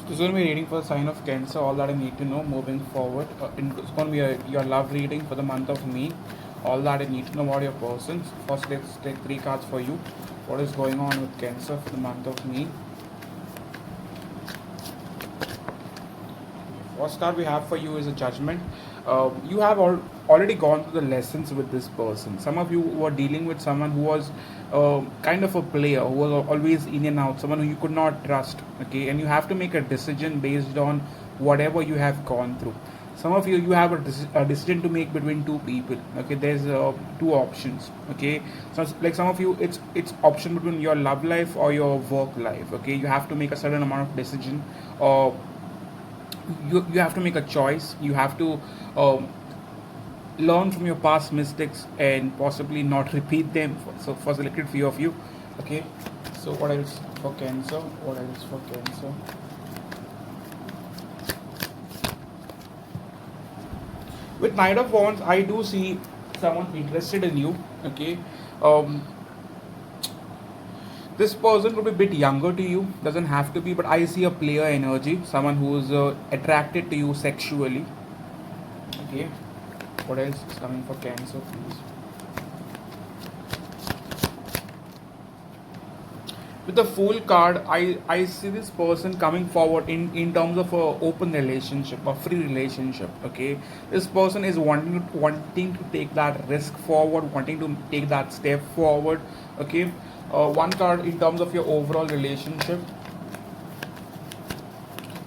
This is going to be a reading for the sign of Cancer. All that I need to know moving forward. It's going to be your love reading for the month of May. All that I need to know about your person. First, let's take 3 cards for you. What is going on with Cancer for the month of May? First card we have for you is a Judgment. You have already gone through the lessons with this person. Some of you were dealing with someone who was kind of a player, who was always in and out, someone who you could not trust. Okay, and you have to make a decision based on whatever you have gone through. Some of you have a decision to make between two people. Okay, there's two options. Okay, so like some of you, it's option between your love life or your work life. Okay, you have to make a certain amount of decision, or you have to make a choice. You have to um, learn from your past mistakes and possibly not repeat them. So for selected few of you. Okay, so what else for Cancer? What else for Cancer? With Knight of Wands, I do see someone interested in you. Okay, um, this person could be a bit younger to you, doesn't have to be, but I see a player energy, someone who's attracted to you sexually. Okay, what else is coming for Cancer, please? With the Fool card, I see this person coming forward in terms of a open relationship, a free relationship. Okay, this person is wanting to take that risk forward, wanting to take that step forward. Okay, one card in terms of your overall relationship.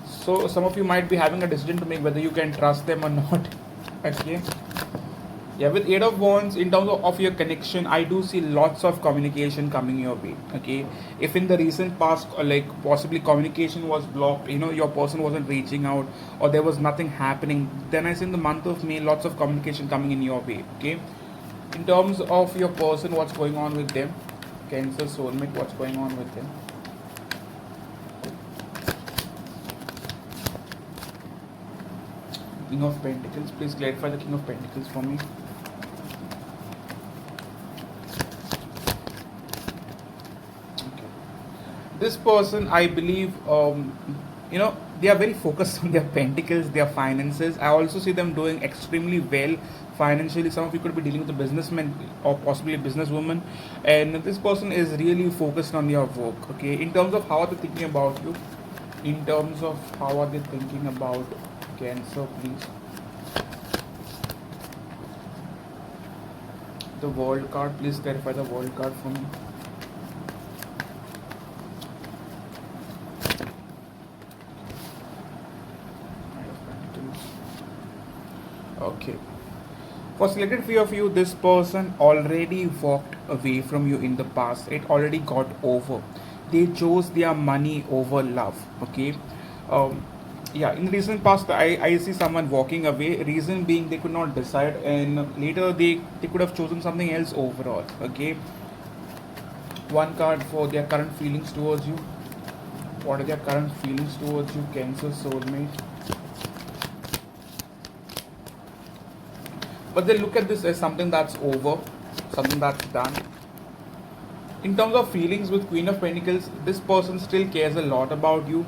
So some of you might be having a decision to make whether you can trust them or not. Okay, yeah, with Eight of Wands, in terms of your connection, I do see lots of communication coming your way. Okay, if in the recent past, like possibly communication was blocked, your person wasn't reaching out, or there was nothing happening, then I see in the month of May lots of communication coming in your way. Okay, in terms of your person, what's going on with them? Cancer soulmate, what's going on with them? King of Pentacles, please clarify the King of Pentacles for me. This person, I believe, they are very focused on their pentacles, their finances. I also see them doing extremely well financially. Some of you could be dealing with a businessman or possibly a businesswoman, and this person is really focused on their work. Okay, in terms of how are they thinking about you, in terms of how are they thinking about Cancer, please? The World card, please clarify the World card for me. Okay. For selected few of you, this person already walked away from you in the past. It already got over. They chose their money over love. Okay. Um, yeah, in the recent past, I see someone walking away. Reason being they could not decide, and later they could have chosen something else overall. Okay. One card for their current feelings towards you. What are their current feelings towards you, Cancer soulmate? But they look at this as something that's over, something that's done. In terms of feelings with Queen of Pentacles, this person still cares a lot about you.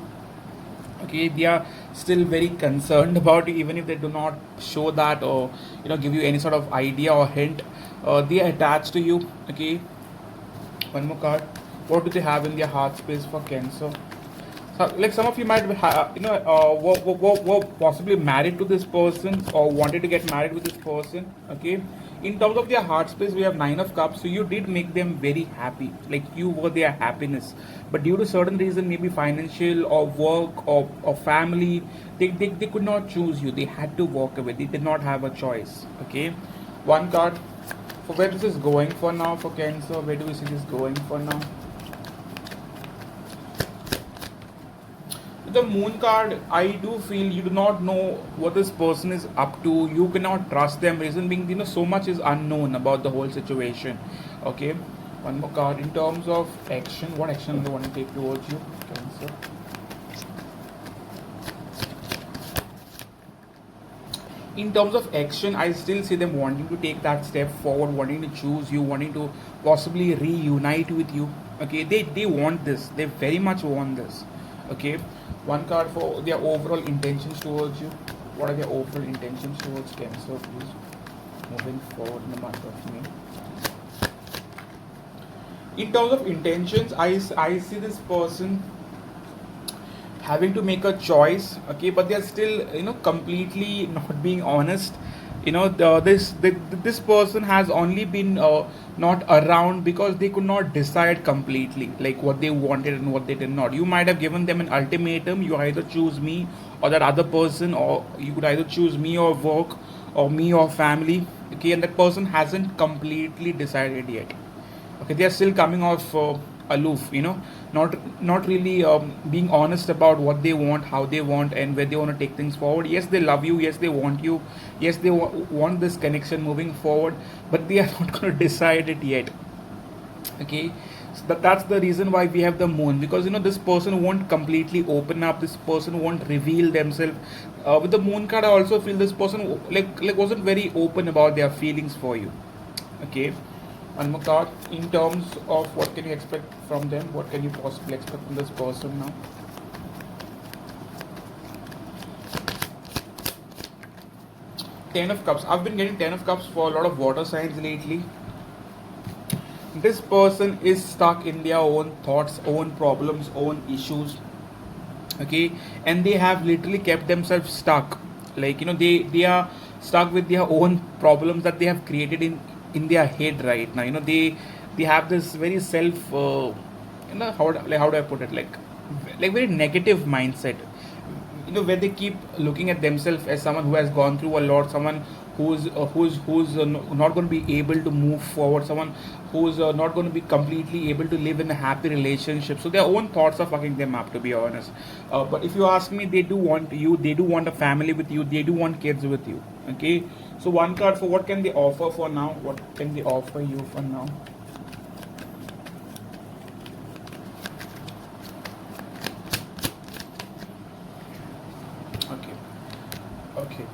Okay, they are still very concerned about you, even if they do not show that, or give you any sort of idea or hint. They are attached to you. Okay, one more card. What do they have in their heart space for Cancer? So, like some of you might, were possibly married to this person or wanted to get married with this person. Okay, in terms of their heart space, we have Nine of Cups. So you did make them very happy, like you were their happiness. But due to certain reason, maybe financial or work or family, they could not choose you. They had to walk away. They did not have a choice. Okay, one card for where this is going for now for Cancer. Where do we see this going for now? The Moon card, I do feel you do not know what this person is up to. You cannot trust them. Reason being, so much is unknown about the whole situation. Okay, one more card in terms of action. What action do they want to take towards you, Cancer? In terms of action, I still see them wanting to take that step forward, wanting to choose you, wanting to possibly reunite with you. Okay, they want this. They very much want this. Okay, One card for their overall intentions towards you. What are their overall intentions towards Cancer, please? Moving forward in the month of May. In terms of intentions, I see this person having to make a choice, okay, but they are still, completely not being honest. This person has only been not around because they could not decide completely like what they wanted and what they did not. You might have given them an ultimatum: you either choose me or that other person, or you could either choose me or work, or me or family, okay, and that person hasn't completely decided yet. Okay, they are still coming off aloof, not really being honest about what they want, how they want, and where they want to take things forward. Yes, they love you, yes they want you, yes they want this connection moving forward, but they are not going to decide it yet. Okay, so that's the reason why we have the moon, because this person won't completely open up, this person won't reveal themselves. With the moon card, I also feel this person like wasn't very open about their feelings for you. Okay, one more card. In terms of what can you expect from them, what can you possibly expect from this person now? Ten of Cups. I've been getting Ten of Cups for a lot of water signs lately. This person is stuck in their own thoughts, own problems, own issues, okay, and they have literally kept themselves stuck. Like, they are stuck with their own problems that they have created in their head right now. They have this very self how do I put it, like very negative mindset, where they keep looking at themselves as someone who has gone through a lot, someone not going to be able to move forward, someone who's not going to be completely able to live in a happy relationship. So their own thoughts are fucking them up, to be honest. But if you ask me, they do want you, they do want a family with you, they do want kids with you. Okay, so one card for what can they offer for now, what can they offer you for now? Okay. Okay.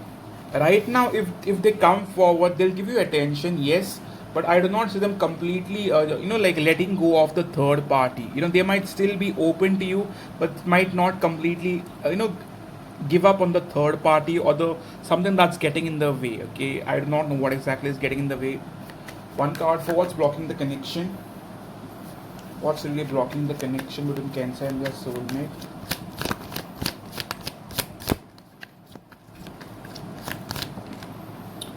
Right now, if they come forward, they'll give you attention, yes, but I do not see them completely, like letting go of the third party. They might still be open to you, but might not completely, give up on the third party or the something that's getting in the way. Okay, I do not know what exactly is getting in the way. One card for what's blocking the connection. What's really blocking the connection between Cancer and their soulmate?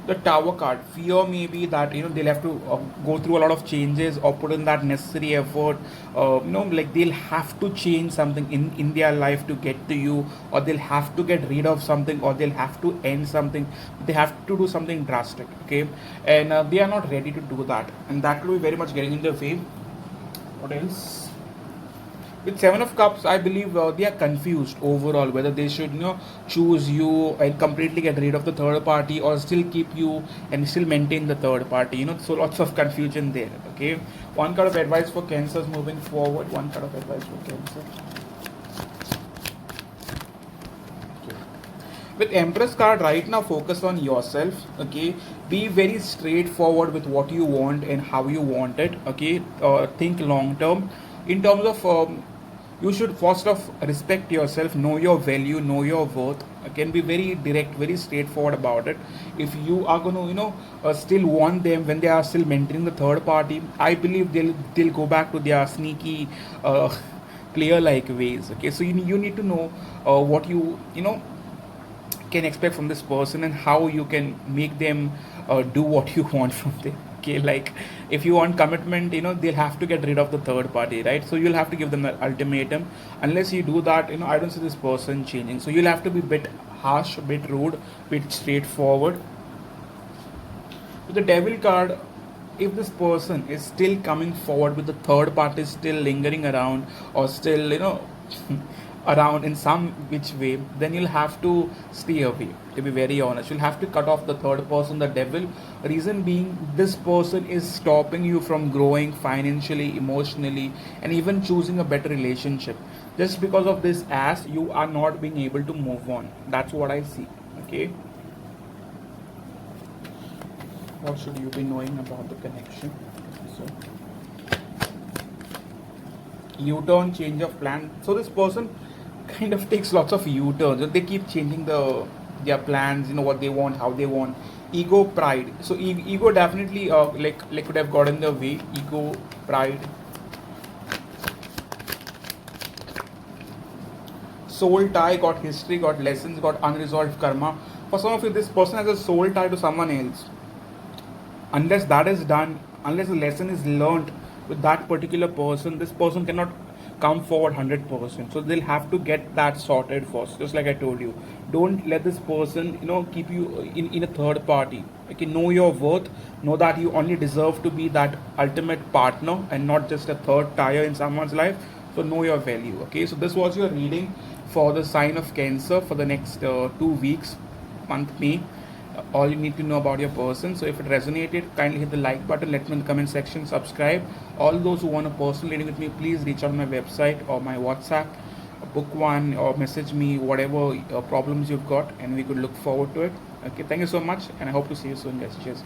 The Tower card. Fear maybe that they'll have to go through a lot of changes or put in that necessary effort. Like they'll have to change something in their life to get to you, or they'll have to get rid of something, or they'll have to end something. They have to do something drastic. Okay, and they are not ready to do that, and that will be very much getting in the way. What else? With Seven of Cups, I believe they are confused overall whether they should choose you and completely get rid of the third party, or still keep you and still maintain the third party. So lots of confusion there. Okay, one card of advice for Cancers moving forward. One card of advice for Cancer. Okay. With Empress card right now, focus on yourself. Okay, be very straightforward with what you want and how you want it. Okay, think long term in terms of you should first of respect yourself, know your value, know your worth. Can be very direct, very straightforward about it. If you are going to still want them when they are still maintaining the third party, I believe they'll go back to their sneaky player like ways. Okay, so you need to know what you can expect from this person, and how you can make them do what you want from them. Okay, like if you want commitment, they'll have to get rid of the third party, right? So you'll have to give them an ultimatum. Unless you do that, I don't see this person changing. So you'll have to be a bit harsh, a bit rude, a bit straightforward. With the Devil card, if this person is still coming forward with the third party still lingering around, or still around in some which way, then you'll have to stay away, to be very honest. You'll have to cut off the third person, the devil. Reason being, this person is stopping you from growing financially, emotionally, and even choosing a better relationship. Just because of this ass, you are not being able to move on. That's what I see. Okay, what should you be knowing about the connection? So U-turn, change of plan. So this person kind of takes lots of U-turns. They keep changing their plans, what they want, how they want. Ego, pride. So ego definitely like could have got in the way. Ego, pride. Soul tie, got history, got lessons, got unresolved karma. For some of you, this person has a soul tie to someone else. Unless that is done, unless the lesson is learned with that particular person, this person cannot come forward 100%. So they'll have to get that sorted first. Just like I told you, don't let this person keep you in a third party. Okay, know your worth, know that you only deserve to be that ultimate partner and not just a third tire in someone's life. So know your value. Okay, so this was your reading for the sign of Cancer for the next 2 weeks, month May. All you need to know about your person. So if it resonated, kindly hit the like button, let me in the comment section, subscribe. All those who want a personal reading with me, please reach out on my website or my WhatsApp, book one, or message me whatever problems you've got, and we could look forward to it. Okay, thank you so much, and I hope to see you soon, guys. Cheers.